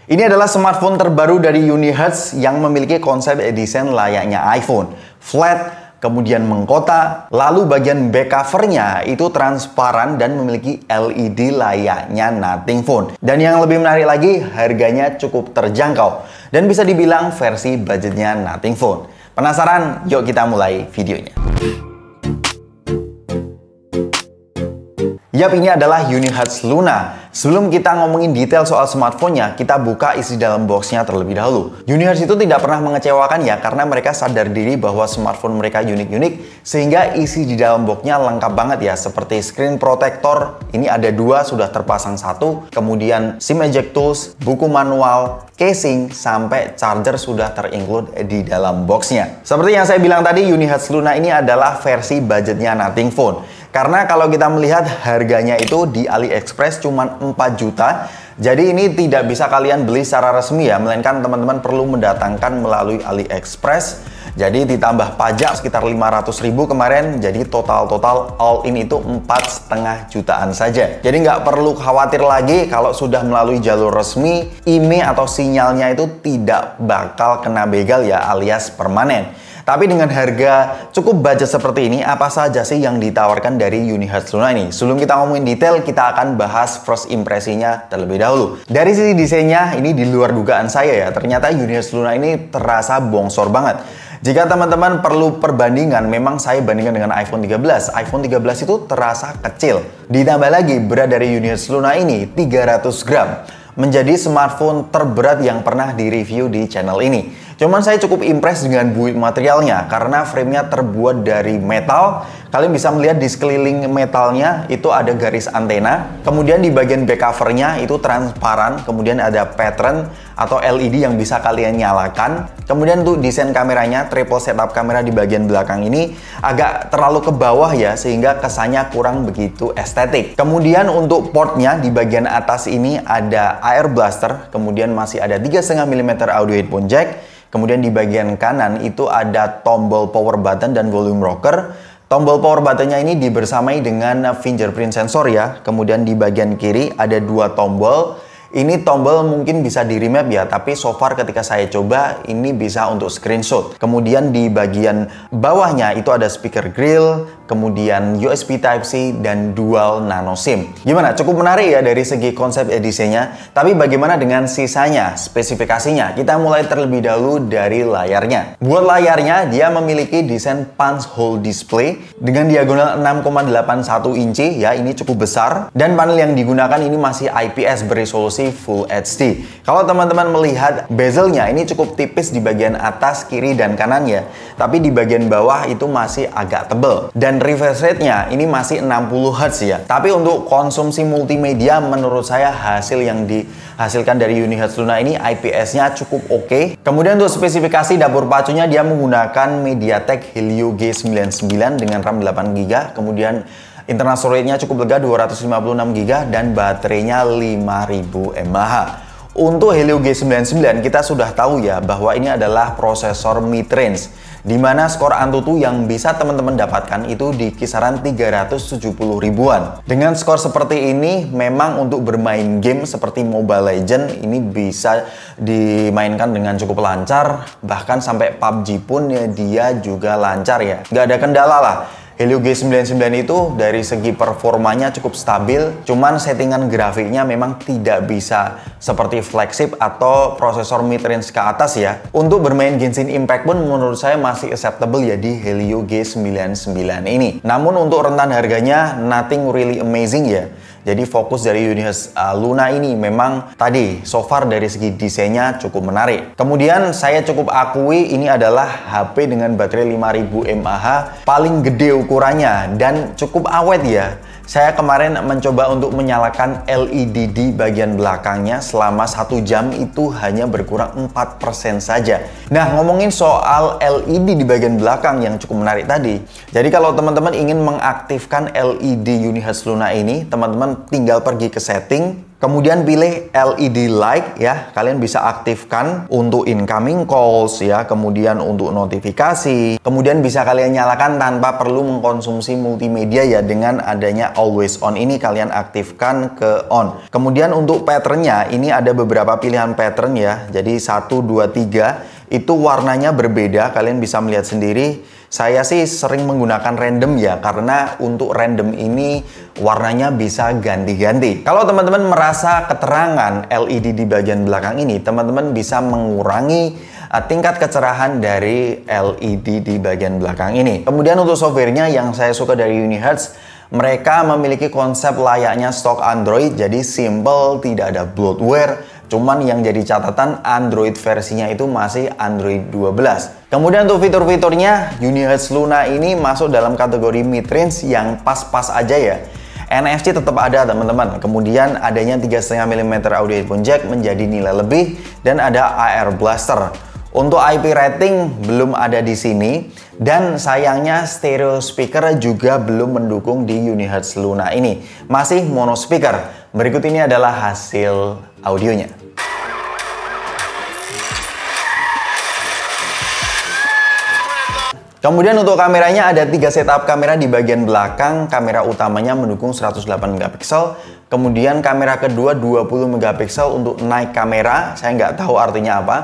Ini adalah smartphone terbaru dari Unihertz yang memiliki konsep desain layaknya iPhone. Flat, kemudian mengkotak, lalu bagian back covernya itu transparan dan memiliki LED layaknya Nothing Phone. Dan yang lebih menarik lagi, harganya cukup terjangkau dan bisa dibilang versi budgetnya Nothing Phone. Penasaran? Yuk kita mulai videonya. Yap, ini adalah Unihertz Luna. Sebelum kita ngomongin detail soal smartphone-nya, kita buka isi dalam box-nya terlebih dahulu. Unihertz itu tidak pernah mengecewakan ya, karena mereka sadar diri bahwa smartphone mereka unik-unik, sehingga isi di dalam box-nya lengkap banget ya, seperti screen protector, ini ada 2, sudah terpasang 1, kemudian SIM eject tools, buku manual, casing, sampai charger sudah terinclude di dalam box-nya. Seperti yang saya bilang tadi, Unihertz Luna ini adalah versi budgetnya Nothing Phone. Karena kalau kita melihat harganya itu di AliExpress cuma 4 juta. Jadi ini tidak bisa kalian beli secara resmi ya, melainkan teman-teman perlu mendatangkan melalui AliExpress. Jadi ditambah pajak sekitar 500.000 kemarin, jadi total all in itu 4,5 jutaan saja. Jadi nggak perlu khawatir lagi kalau sudah melalui jalur resmi, IMEI atau sinyalnya itu tidak bakal kena begal ya, alias permanen. Tapi dengan harga cukup budget seperti ini, apa saja sih yang ditawarkan dari Unihertz Luna ini? Sebelum kita ngomongin detail, kita akan bahas first impresinya terlebih dahulu. Dari sisi desainnya, ini di luar dugaan saya ya. Ternyata Unihertz Luna ini terasa bongsor banget. Jika teman-teman perlu perbandingan, memang saya bandingkan dengan iPhone 13. iPhone 13 itu terasa kecil. Ditambah lagi, berat dari Unihertz Luna ini 300 gram. Menjadi smartphone terberat yang pernah direview di channel ini. Cuman saya cukup impress dengan build materialnya karena framenya terbuat dari metal. Kalian bisa melihat di sekeliling metalnya itu ada garis antena. Kemudian di bagian back covernya itu transparan. Kemudian ada pattern atau LED yang bisa kalian nyalakan. Kemudian untuk desain kameranya, triple setup kamera di bagian belakang ini agak terlalu ke bawah ya, sehingga kesannya kurang begitu estetik. Kemudian untuk portnya di bagian atas ini ada air blaster. Kemudian masih ada 3,5 mm audio headphone jack. Kemudian di bagian kanan itu ada tombol power button dan volume rocker. Tombol power buttonnya ini dibersamai dengan fingerprint sensor ya. Kemudian di bagian kiri ada 2 tombol. Ini tombol mungkin bisa di remap ya, tapi so far ketika saya coba ini bisa untuk screenshot. Kemudian di bagian bawahnya itu ada speaker grill, kemudian USB Type-C dan dual nano SIM. Gimana? Cukup menarik ya dari segi konsep desainnya. Tapi bagaimana dengan sisanya, spesifikasinya? Kita mulai terlebih dahulu dari layarnya. Buat layarnya, dia memiliki desain punch hole display dengan diagonal 6,81 inci ya, ini cukup besar. Dan panel yang digunakan ini masih IPS beresolusi Full HD. Kalau teman-teman melihat bezelnya ini cukup tipis di bagian atas, kiri, dan kanan ya. Tapi di bagian bawah itu masih agak tebal. Dan refresh rate-nya ini masih 60 Hz ya. Tapi untuk konsumsi multimedia menurut saya hasil yang dihasilkan dari Unihertz Luna ini IPS-nya cukup oke. Kemudian untuk spesifikasi dapur pacunya dia menggunakan MediaTek Helio G99 dengan RAM 8GB. Kemudian internal storage-nya cukup lega 256 GB dan baterainya 5000 mAh. Untuk Helio G99 kita sudah tahu ya bahwa ini adalah prosesor mid-range, di mana skor Antutu yang bisa teman-teman dapatkan itu di kisaran 370 ribuan. Dengan skor seperti ini memang untuk bermain game seperti Mobile Legends ini bisa dimainkan dengan cukup lancar, bahkan sampai PUBG pun ya dia juga lancar ya, nggak ada kendala lah. Helio G99 itu dari segi performanya cukup stabil, cuman settingan grafiknya memang tidak bisa seperti flagship atau prosesor mid-range ke atas ya. Untuk bermain Genshin Impact pun menurut saya masih acceptable ya di Helio G99 ini. Namun untuk rentan harganya nothing really amazing ya. Jadi fokus dari Unihertz Luna ini memang tadi so far dari segi desainnya cukup menarik. Kemudian saya cukup akui ini adalah HP dengan baterai 5000 mAh paling gede ukurannya dan cukup awet ya. Saya kemarin mencoba untuk menyalakan LED di bagian belakangnya selama 1 jam itu hanya berkurang 4% saja. Nah, ngomongin soal LED di bagian belakang yang cukup menarik tadi. Jadi kalau teman-teman ingin mengaktifkan LED Unihertz Luna ini, teman-teman tinggal pergi ke setting. Kemudian pilih LED light ya, kalian bisa aktifkan untuk incoming calls ya, kemudian untuk notifikasi. Kemudian bisa kalian nyalakan tanpa perlu mengkonsumsi multimedia ya, dengan adanya always on ini kalian aktifkan ke on. Kemudian untuk patternnya ini ada beberapa pilihan pattern ya. Jadi 1, 2, 3 itu warnanya berbeda, kalian bisa melihat sendiri. Saya sih sering menggunakan random ya, karena untuk random ini warnanya bisa ganti-ganti. Kalau teman-teman merasa keterangan LED di bagian belakang ini, teman-teman bisa mengurangi tingkat kecerahan dari LED di bagian belakang ini. Kemudian untuk softwarenya yang saya suka dari Unihertz, mereka memiliki konsep layaknya stok Android, jadi simple, tidak ada bloatware. Cuman yang jadi catatan Android versinya itu masih Android 12. Kemudian untuk fitur-fiturnya, Unihertz Luna ini masuk dalam kategori mid-range yang pas-pas aja ya. NFC tetap ada teman-teman. Kemudian adanya 3,5 mm audio headphone jack menjadi nilai lebih, dan ada AR blaster. Untuk IP rating belum ada di sini, dan sayangnya stereo speaker juga belum mendukung di Unihertz Luna ini. Masih mono speaker. Berikut ini adalah hasil audionya. Kemudian untuk kameranya ada 3 setup kamera di bagian belakang. Kamera utamanya mendukung 108 MP. Kemudian kamera kedua 20 MP untuk naik kamera. Saya nggak tahu artinya apa.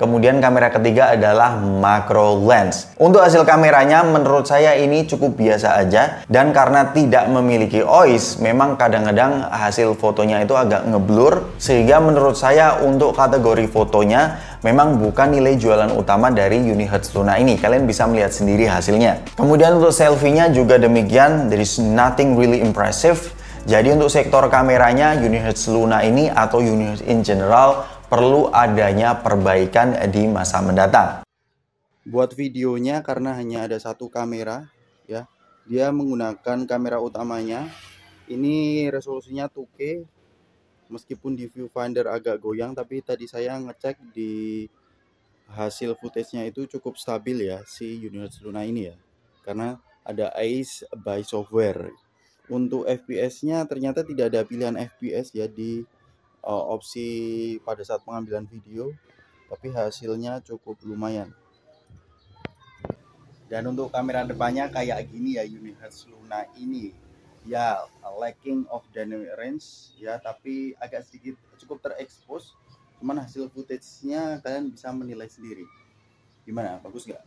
Kemudian kamera ketiga adalah macro lens. Untuk hasil kameranya menurut saya ini cukup biasa aja. Dan karena tidak memiliki OIS, memang kadang-kadang hasil fotonya itu agak ngeblur. Sehingga menurut saya untuk kategori fotonya memang bukan nilai jualan utama dari Unihertz Luna ini. Kalian bisa melihat sendiri hasilnya. Kemudian untuk selfie-nya juga demikian. There is nothing really impressive. Jadi untuk sektor kameranya Unihertz Luna ini atau Unihertz in general perlu adanya perbaikan di masa mendatang. Buat videonya karena hanya ada satu kamera ya, dia menggunakan kamera utamanya. Ini resolusinya 2K, meskipun di viewfinder agak goyang, tapi tadi saya ngecek di hasil footage-nya itu cukup stabil ya si Unihertz Luna ini ya, karena ada ACE by software. Untuk FPS-nya ternyata tidak ada pilihan FPS ya di opsi pada saat pengambilan video, tapi hasilnya cukup lumayan. Dan untuk kamera depannya kayak gini ya Unihertz Luna ini ya, lacking of dynamic range ya, tapi agak sedikit cukup terekspos. Cuman hasil footage-nya kalian bisa menilai sendiri. Gimana, bagus nggak?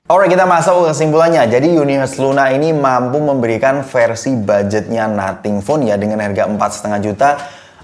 Alright, kita masuk ke kesimpulannya. Jadi Unihertz Luna ini mampu memberikan versi budgetnya Nothing Phone ya, dengan harga 4,5 juta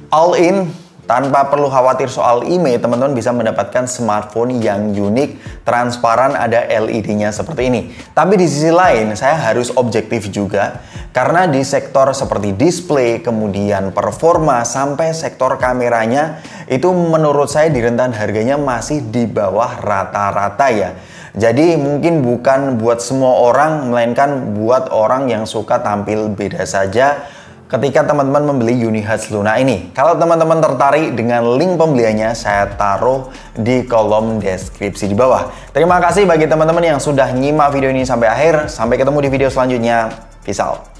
all in, tanpa perlu khawatir soal IMEI. Teman-teman bisa mendapatkan smartphone yang unik, transparan, ada LED-nya seperti ini. Tapi di sisi lain saya harus objektif juga, karena di sektor seperti display, kemudian performa, sampai sektor kameranya itu menurut saya di rentan harganya masih di bawah rata-rata ya. Jadi mungkin bukan buat semua orang, melainkan buat orang yang suka tampil beda saja ketika teman-teman membeli Unihertz Luna ini. Kalau teman-teman tertarik dengan link pembeliannya, saya taruh di kolom deskripsi di bawah. Terima kasih bagi teman-teman yang sudah nyimak video ini sampai akhir. Sampai ketemu di video selanjutnya. Peace out.